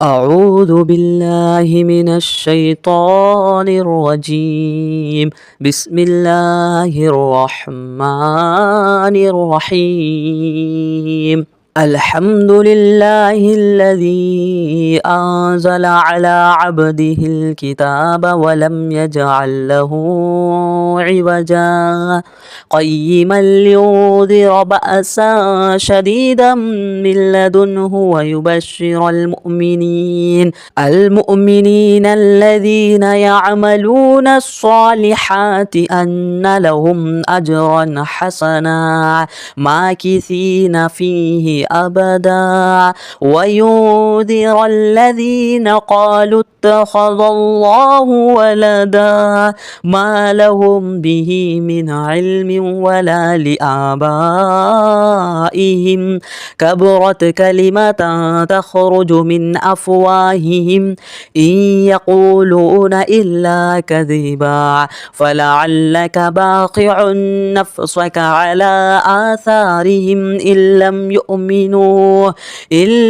أعوذ بالله من الشيطان الرجيم. بسم الله الرحمن الرحيم. الحمد لله الذي أنزل على عبده الكتاب ولم يجعل له عوجا قيما لينذر بأسا شديدا من لدنه ويبشر المؤمنين الذين يعملون الصالحات أن لهم أجرا حسنا ماكثين فيه أبدا وينذر الذين قالوا اتخذ الله ولدا ما لهم به من علم ولا لآبائهم كبرت كلمة تخرج من أفواههم إن يقولون إلا كذبا فلعلك باقع نفسك على آثارهم إن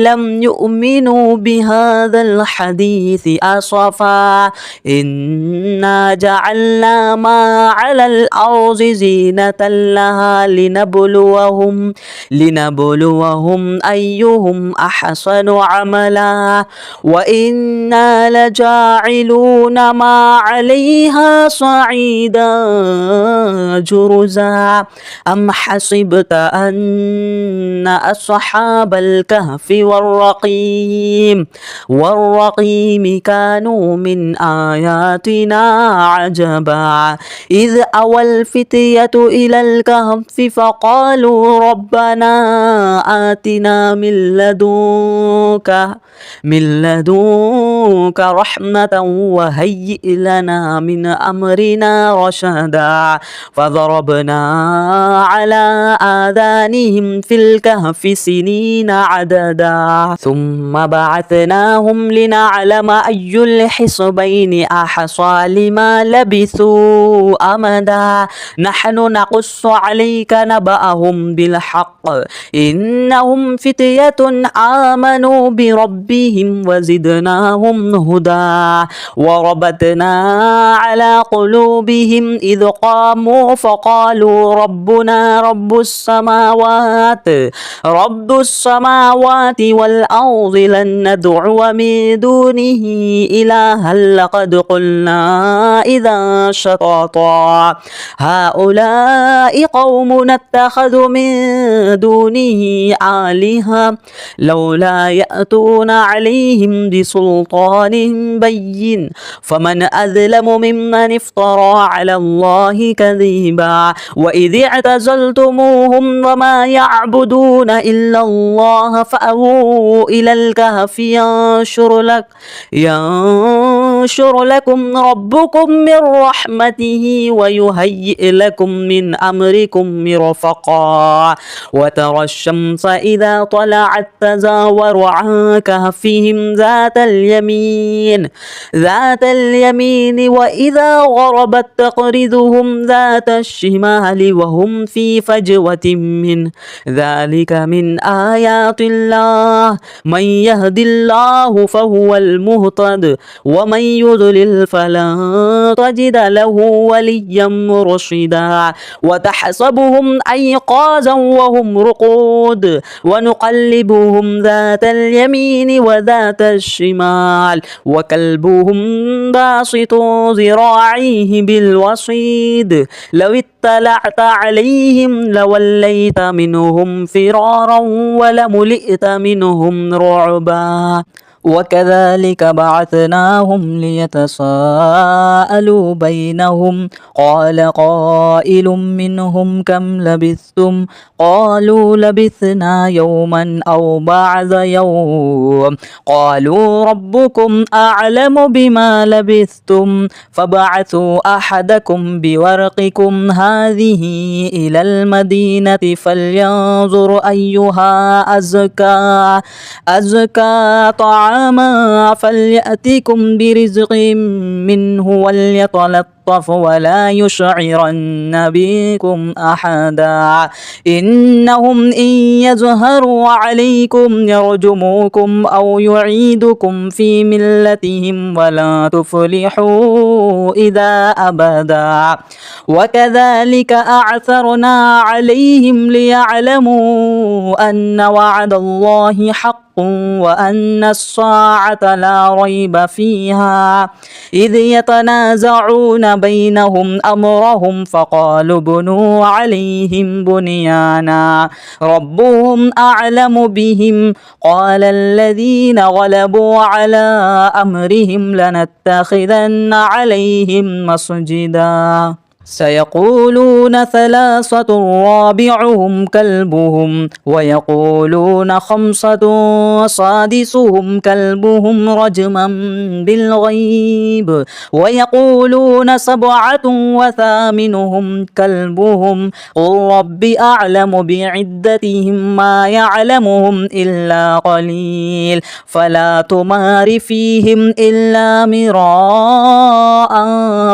لم يؤمنوا بهذا الحديث أسفا إنا جعلنا ما على الأرض زينة لها لنبلوهم أيهم أحسن عملا وإنا لجاعلون ما عليها صعيدا جرزا أم حسبت أن أصحاب الكهف والرقيم كانوا من آياتنا عجبا إذ أوى الفتية إلى الكهف فقالوا ربنا آتنا من لدنك رحمة وهيئ لنا من أمرنا رشدا فضربنا على آذانهم في الكهف سنين عددا ثم بعثناهم لنعلم أي الحزبين أحصى لما لبثوا أمدا نحن نقص عليك نبأهم بالحق إنهم فتية آمنوا بربهم وزدناهم هدى وربطنا على قلوبهم إذ قاموا فقالوا ربنا رب السماوات والأرض لن ندعو من دونه إلها لقد قلنا إذا شططا هؤلاء قوم اتخذوا من دونه آلهة لولا يأتون عليهم بسلطان بين فمن أظلم ممن افترى على الله كذبا وإذ اعتزلتموهم وما يعبدون إلا الله فأووا إلى الكهف ينشر لكم ربكم من رحمته ويهيئ لكم من أمركم مرفقا وترى الشمس إذا طلعت تزاور عن كهفهم ذات اليمين وإذا غربت تقرضهم ذات الشمال وهم في فجوة منه ذلك من آيات الله من يهد الله فهو المهتد ومن يضلل فلن تجد له وليا مرشدا وتحسبهم أيقاظا وهم رقود ونقلبهم ذات اليمين وذات الشمال وكلبهم باسط ذراعيه بالوصيد لو اطلعت عليهم لوليت منهم فرارا ولملئت منهم رعبا وكذلك بعثناهم ليتساءلوا بينهم قال قائل منهم كم لبثتم قالوا لبثنا يوما أو بعض يوم قالوا ربكم أعلم بما لبثتم فبعثوا أحدكم بورقكم هذه إلى المدينة فلينظر أيها أزكى طعاما طعاما فليأتكم برزق منه وليتلطف ولا يشعرن بكم أحدا إنهم إن يظهروا عليكم يرجموكم أو يعيدكم في ملتهم ولا تفلحوا إذا أبدا وكذلك أعثرنا عليهم ليعلموا أن وعد الله حق وأن الساعة لا ريب فيها إذ يتنازعون بينهم أمرهم فقالوا بنوا عليهم بنيانا ربهم أعلم بهم قال الذين غلبوا على أمرهم لنتخذن عليهم مسجدا سيقولون ثلاثة رابعهم كلبهم ويقولون خمسة سادسهم كلبهم رجما بالغيب ويقولون سبعة وثامنهم كلبهم قل رب أعلم بعدتهم ما يعلمهم إلا قليل فلا تمار فيهم إلا مراء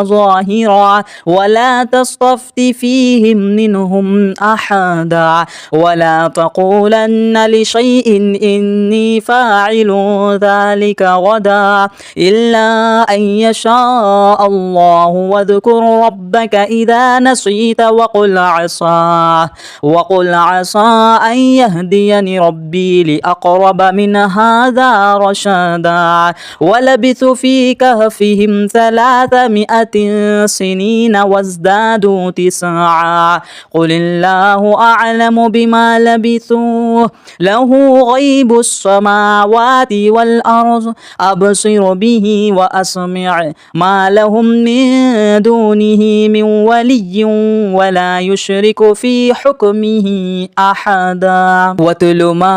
ظاهرا ولا تستفت فيهم منهم أحدا ولا تقولن لشيء إني فاعل ذلك غدا إلا أن يشاء الله واذكر ربك إذا نسيت وقل عسى أن يهديني ربي لأقرب من هذا رشدا ولبثوا في كهفهم 300 سنين وازدادوا 9 قل الله أعلم بما لبثوا له غيب السماوات والأرض أبصر به وأسمع ما لهم من دونه من ولي ولا يشرك في حكمه أحدا واتل ما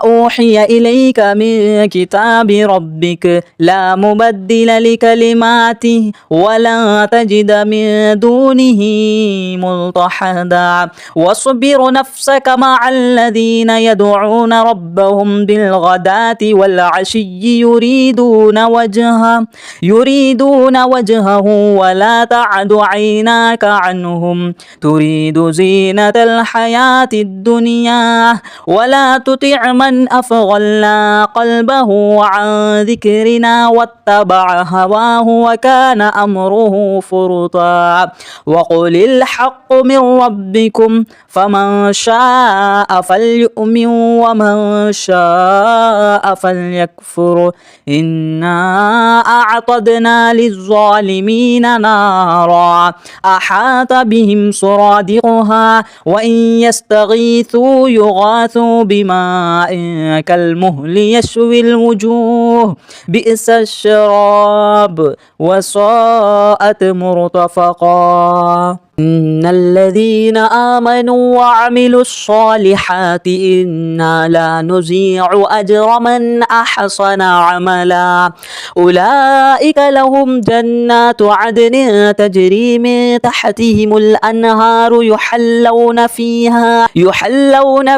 أوحي إليك من كتاب ربك لا مبدل لكلماته ولا تجد من دونه ملتحدا واصبر نفسك مع الذين يدعون ربهم بالغداة والعشي يريدون وجهه ولا تعد عيناك عنهم تريد زينة الحياة الدنيا ولا تطع من أغفلنا قلبه عن ذكرنا واتبع هواه وكان أمره فرطا وقل الحق من ربكم فمن شاء فليؤمن ومن شاء فليكفر إنا أعتدنا للظالمين نارا أحاط بهم سرادقها وإن يستغيثوا يغاثوا بماء كالمهل يشوي الوجوه بئس الشراب وساءت مرتفقا إن الذين آمنوا وعملوا الصالحات إنا لا نضيع أجر من أحسن عملا أولئك لهم جنات عدن تجري من تحتهم الأنهار يحلون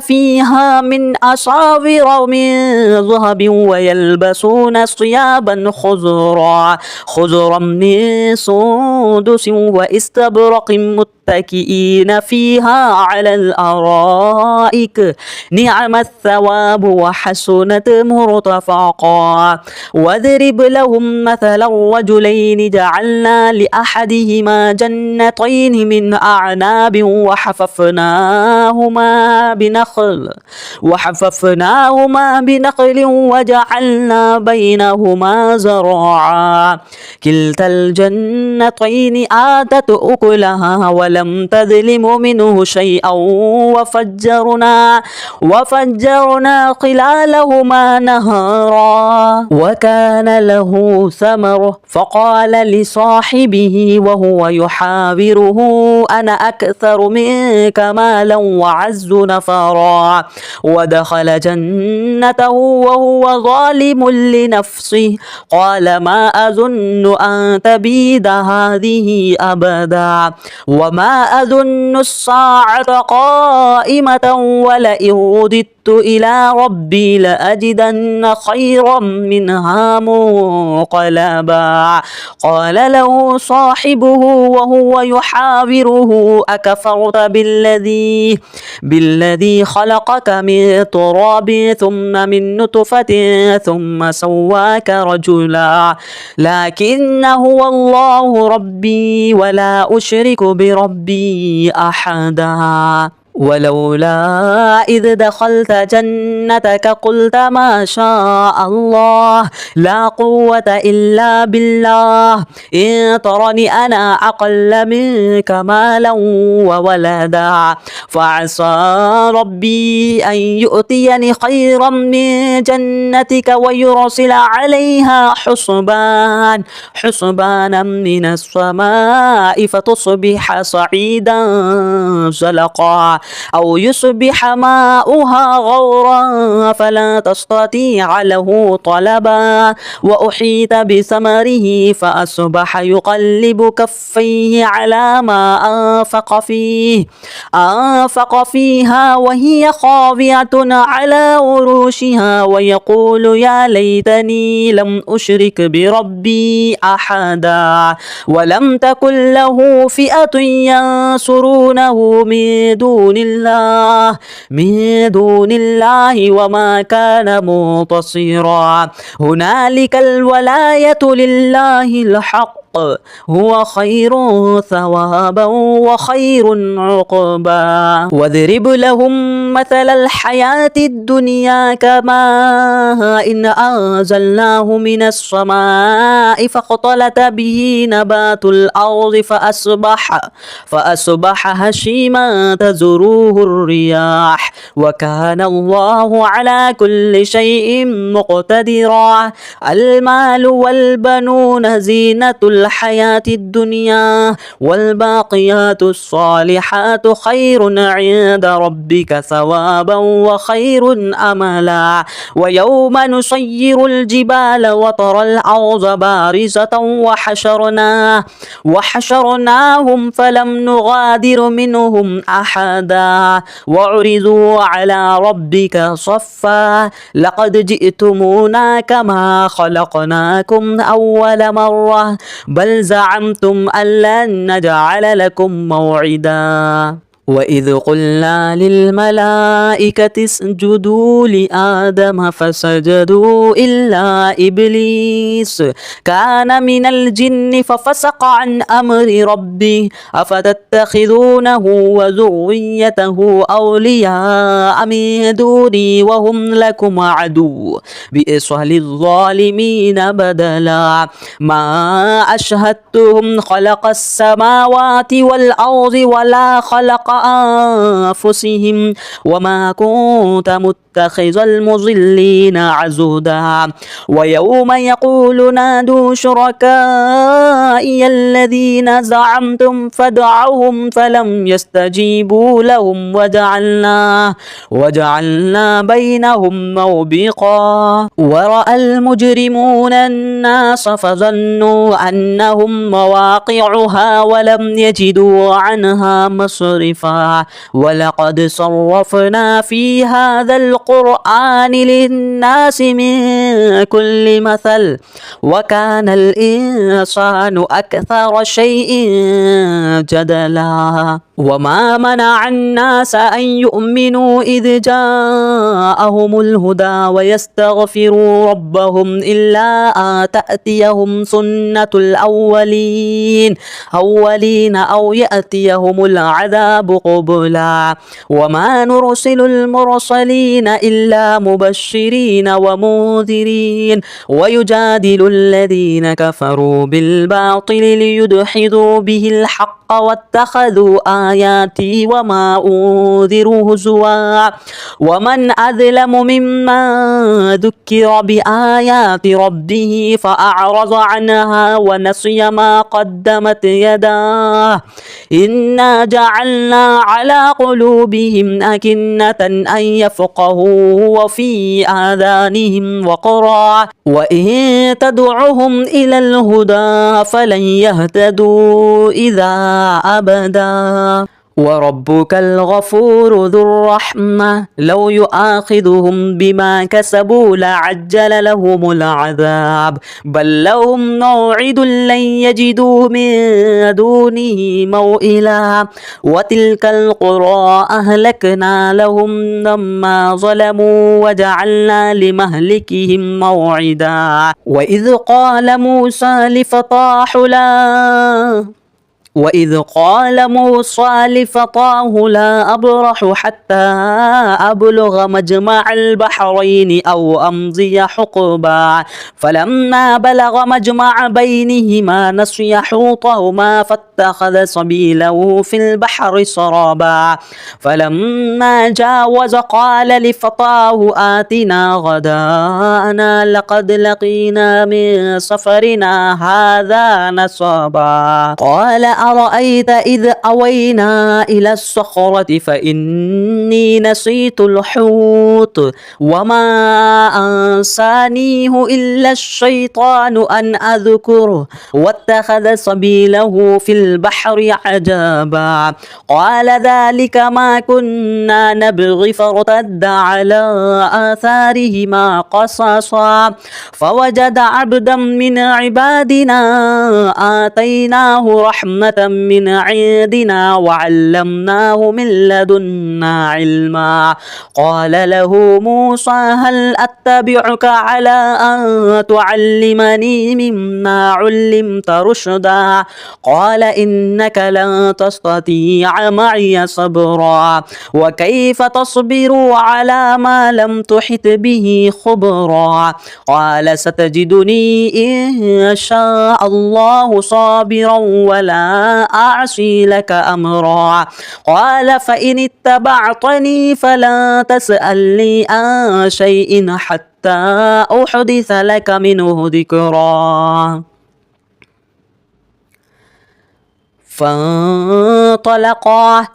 فيها من أساور من ذهب ويلبسون ثيابا خضرا من سندس واستبرق متكئين فيها على الأرائك نعم الثواب وحسنت مرتفقا واضرب لهم مثلا رجلين جعلنا لأحدهما جنتين من أعناب وحففناهما بنخل وجعلنا بينهما زرعا كلتا الجنتين آتت أكلها ولم تظلم منه شيئا وفجرنا خلالهما نهارا وكان له ثمر فقال لصاحبه وهو يحاوره أنا أكثر منك مالا وعز نفرا ودخل جنته وهو ظالم لنفسه قال ما أظن أن تبيد هذه أبدا وما أظن الساعة قائمة ولئن رددت رددت إلى ربي لأجدن خيرا منها منقلبا. قال له صاحبه وهو يحاوره أكفرت بالذي خلقك من تراب ثم من نطفة ثم سواك رجلا لكن هو الله ربي ولا أشرك بربي أحدا. ولولا إذ دخلت جنتك قلت ما شاء الله لا قوة إلا بالله إن ترني أنا أقل منك مالا وولدا فعسى ربي أن يؤتيني خيرا من جنتك ويرسل عليها حسبانا من السماء فتصبح صعيدا زلقا أو يصبح ماؤها غورا فلا تستطيع له طلبا. وأحيط بثمره فأصبح يقلب كفيه على ما أنفق فيها وهي خاوية على عروشها ويقول يا ليتني لم أشرك بربي أحدا. ولم تكن له فئة ينصرونه من دون الله وما كان منتصرا. هنالك الولاية لله الحق هو خير ثوابا وخير عقبا. واضرب لهم مثل الحياة الدنيا كماء إن أنزلناه من السماء فاختلط به نبات الأرض فأصبح هشيما تذروه الرياح وكان الله على كل شيء مقتدرا. المال والبنون زينة الحياة الدنيا والباقيات الصالحات خير عند ربك ثوابا وخير أملا. ويوم نسير الجبال وترى الأرض بارزة وحشرناهم فلم نغادر منهم أحدا وعرضوا على ربك صفا لقد جئتمونا كما خلقناكم أول مرة بل زعمتم أن لن نجعل لكم موعدا. وإذ قلنا للملائكة اسجدوا لآدم فسجدوا إلا إبليس كان من الجن ففسق عن أمر ربه أفتتخذونه وذريته أولياء من دوني وهم لكم عدو بئس للظالمين بدلا. ما أشهدتهم خلق السماوات والأرض ولا خلق أنفسهم وما كنت متخذ المضلين عضدا. ويوم يقول نادوا شركائي الذين زعمتم فادعوهم فلم يستجيبوا لهم وجعلنا بينهم موبقا. ورأى المجرمون الناس فظنوا أنهم مواقعها ولم يجدوا عنها مصرفا. ولقد صرفنا في هذا القرآن للناس من كل مثل وكان الإنسان أكثر شيء جدلا. وما منع الناس أن يؤمنوا إذ جاءهم الهدى ويستغفروا ربهم إلا أن تأتيهم سنة الأولين أو يأتيهم العذاب قبلا. وما نرسل المرسلين إلا مبشرين ومنذرين ويجادل الذين كفروا بالباطل ليدحضوا به الحق واتخذوا آياتي وما أنذروا هزوا. ومن أظلم ممن ذكر بآيات ربه فأعرض عنها ونسي ما قدمت يداه إنا جعلنا على قلوبهم أكنة أن يفقهوه وفي آذانهم وقرا وإن تدعهم إلى الهدى فلن يهتدوا إذا أبدا. وربك الغفور ذو الرحمة لو يؤاخذهم بما كسبوا لعجل لهم العذاب بل لهم موعد لن يجدوا من دونه موئلا وتلك القرى أهلكنا لهم لما ظلموا وجعلنا لمهلكهم موعدا وإذ قال موسى لفتاه لا أبرح حتى أبلغ مجمع البحرين أو أمضي حقبا فلما بلغ مجمع بينهما نسي حوطهما فاتخذ سبيله في البحر سرابا فلما جاوز قال لفتاه آتنا غداءنا لقد لقينا من سفرنا هذا نصبا قال أرأيت إذ أوينا إلى الصخرة فإني نسيت الحوت وما أنسانيه إلا الشيطان أن أذكره واتخذ سبيله في البحر عجبا قال ذلك ما كنا نبغي فارتد على آثارهما قصصا فوجد عبدا من عبادنا آتيناه رحمة من عندنا وعلمناه من لدنا علما قال له موسى هل أتبعك على أن تعلمني مما علمت رشدا قال إنك لن تستطيع معي صبرا وكيف تصبر على ما لم تحط به خبرا قال ستجدني إن شاء الله صابرا ولا أعصي لك أمرا قال فإن اتبعتني فلا تسألني عن شيء حتى أحدث لك منه ذكرا فانطلقا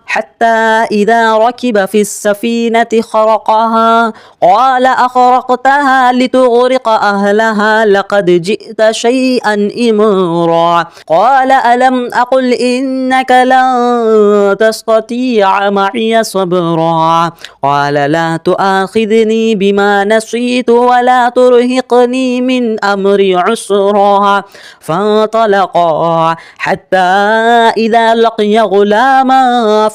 حتى إذا ركب في السفينة خرقها قال أخرقتها لتغرق أهلها لقد جئت شيئا إمرا قال ألم أقل إنك لن تستطيع معي صبرا قال لا تؤاخذني بما نسيت ولا ترهقني من أمري عسرا فانطلقا حتى إذا لقي غلاما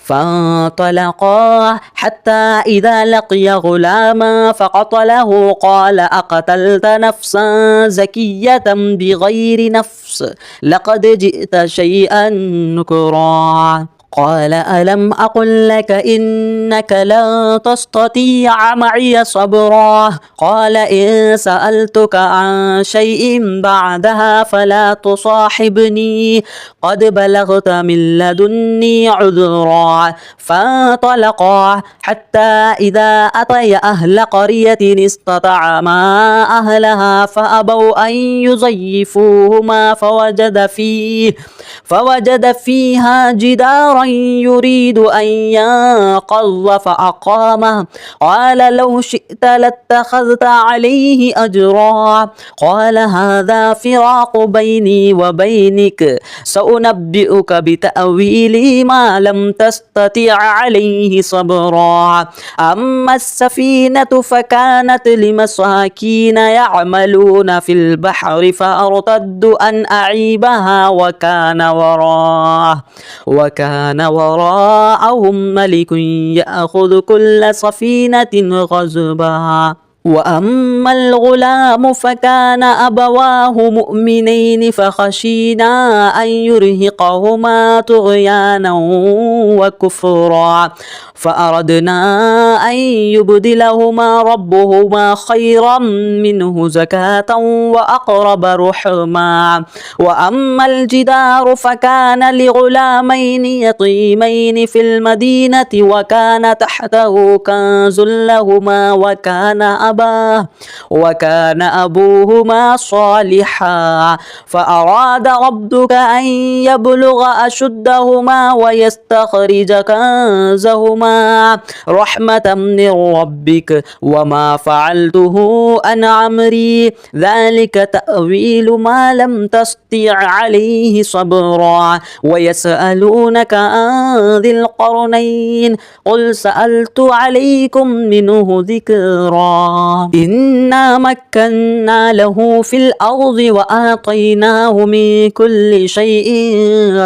فانطلقا حتى إذا لقي غلاما فقتله قال أقتلت نفسا زكية بغير نفس لقد جئت شيئا نكرا قال ألم أقل لك إنك لن تستطيع معي صبرا قال إن سألتك عن شيء بعدها فلا تصاحبني قد بلغت من لدني عذرا فانطلقا حتى إذا أتيا أهل قرية استطعما أهلها فأبوا أن يضيفوهما فوجد فيها جدارا يريد أن ينقض فأقامه قال لو شئت لاتخذت عليه أجرا قال هذا فراق بيني وبينك سأنبئك بتأويل ما لم تستطع عليه صبرا أما السفينة فكانت لمساكين يعملون في البحر فأرتدوا أن أعيبها وكان وراءهم ملك يأخذ كل سفينة غصبا وأما الغلام فكان أبواه مؤمنين فخشينا أن يرهقهما طغيانا وكفرا فأردنا أن يبدلهما ربهما خيرا منه زكاة وأقرب رحما وأما الجدار فكان لغلامين يتيمين في المدينة وكان تحته كنز لهما وكان صبابا وكان أبوهما صالحا فأراد ربك أن يبلغ أشدهما ويستخرج كنزهما رحمة من ربك وما فعلته عن أمري ذلك تأويل ما لم تستطع عليه صبرا ويسألونك عن ذي القرنين قل سألت عليكم منه ذكرا إنا مكنا له في الأرض وآتيناه من كل شيء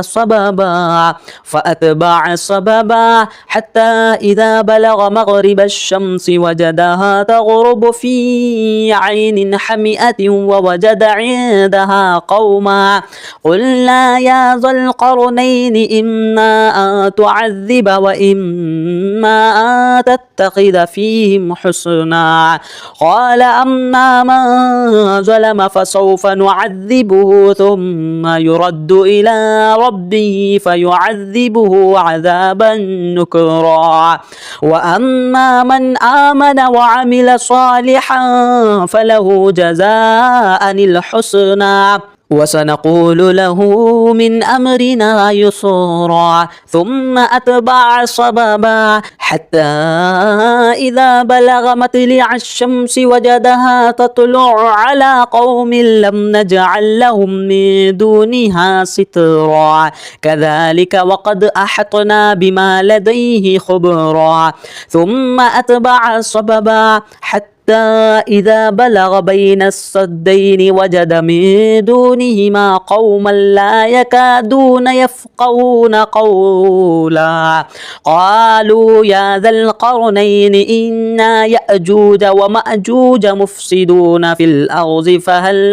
سببا فأتبع سببا حتى إذا بلغ مغرب الشمس وجدها تغرب في عين حمئة ووجد عندها قوما قلنا يا ذا القرنين إما أن تعذب وإما أن تتخذ فيهم حسنا قال أما من ظلم فسوف نعذبه ثم يرد إلى ربه فيعذبه عذابا نكرا وأما من آمن وعمل صالحا فله جزاء الحسنى وسنقول له من أمرنا يسرا ثم أتبع سببا حتى إذا بلغ مطلع الشمس وجدها تطلع على قوم لم نجعل لهم من دونها سترا كذلك وقد أحطنا بما لديه خبرا ثم أتبع سببا حتى إذا بلغ بين السدين وجد من دونهما قوما لا يكادون يفقهون قولا قالوا يا ذا القرنين إنا يأجوج ومأجوج مفسدون في الأرض فهل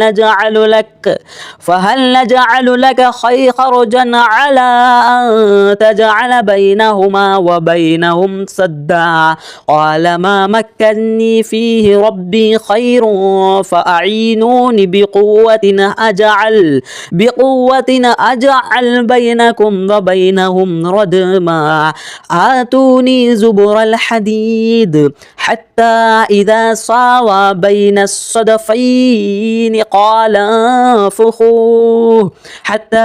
نجعل لك خرجا على أن تجعل بينهما وبينهم سدا قال ما مكني فيه ربي خير فأعينوني بقوة أجعل بينكم وبينهم ردما آتوني زبر الحديد حتى إذا ساوى بين الصدفين قال انفخوه حتى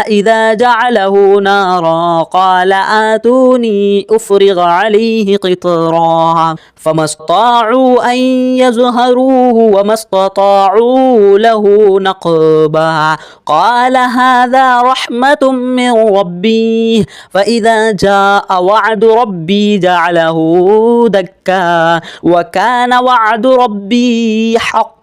إذا جعله نارا قال آتوني أفرغ عليه قطرا فما استطاعوا أن يظهروه وما استطاعوا له نقبا قال هذا رحمة من ربي فإذا جاء وعد ربي جعله دكا وكان وعد ربي حقا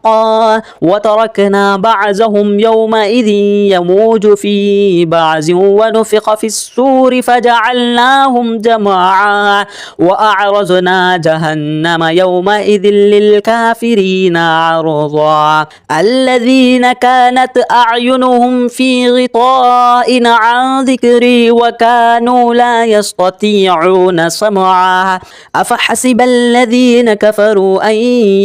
وتركنا بعضهم يومئذ يموج في بعض ونفخ في السور فجعلناهم جماعا وأعرضنا جهنم يومئذ للكافرين عرضا الذين كانت أعينهم في غطاء عن ذكري وكانوا لا يستطيعون سمعا أفحسب الذين كفروا أن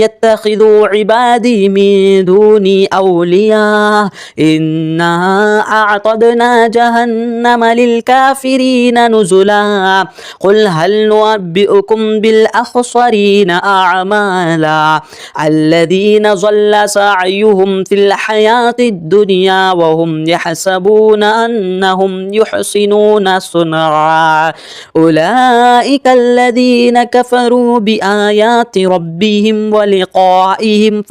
يتخذوا عبادي من دوني أولياء إنا أعتدنا جهنم للكافرين نزلا قل هل ننبئكم بالأخسرين أعمالا الذين ضل سعيهم في الحياة الدنيا وهم يحسبون أنهم يحسنون صنعا أولئك الذين كفروا بآيات ربهم ولقائهم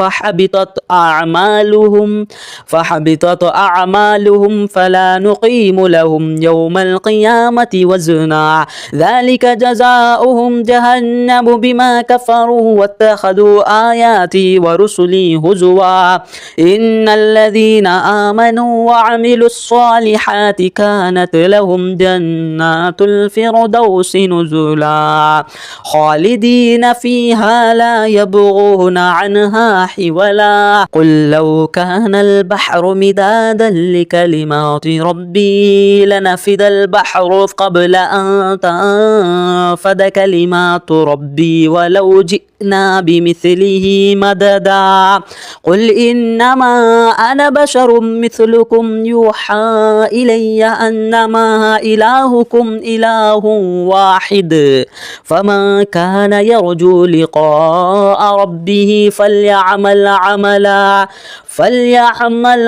فحبطت أعمالهم فلا نقيم لهم يوم القيامة وزنا ذلك جزاؤهم جهنم بما كفروا واتخذوا آياتي ورسلي هزوا إن الذين آمنوا وعملوا الصالحات كانت لهم جنات الفردوس نزلا خالدين فيها لا يبغون عنها حولا قل لو كان البحر مدادا لكلمات ربي لنفد البحر قبل أن تنفد كلمات ربي ولو جئت جئنا بمثله مددا قل إنما أنا بشر مثلكم يوحى إلي أنما إلهكم إله واحد فمن كان يرجو لقاء ربه فليعمل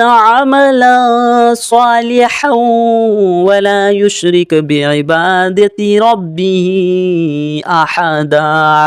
عملا صالحا ولا يشرك بعبادة ربه أحدا.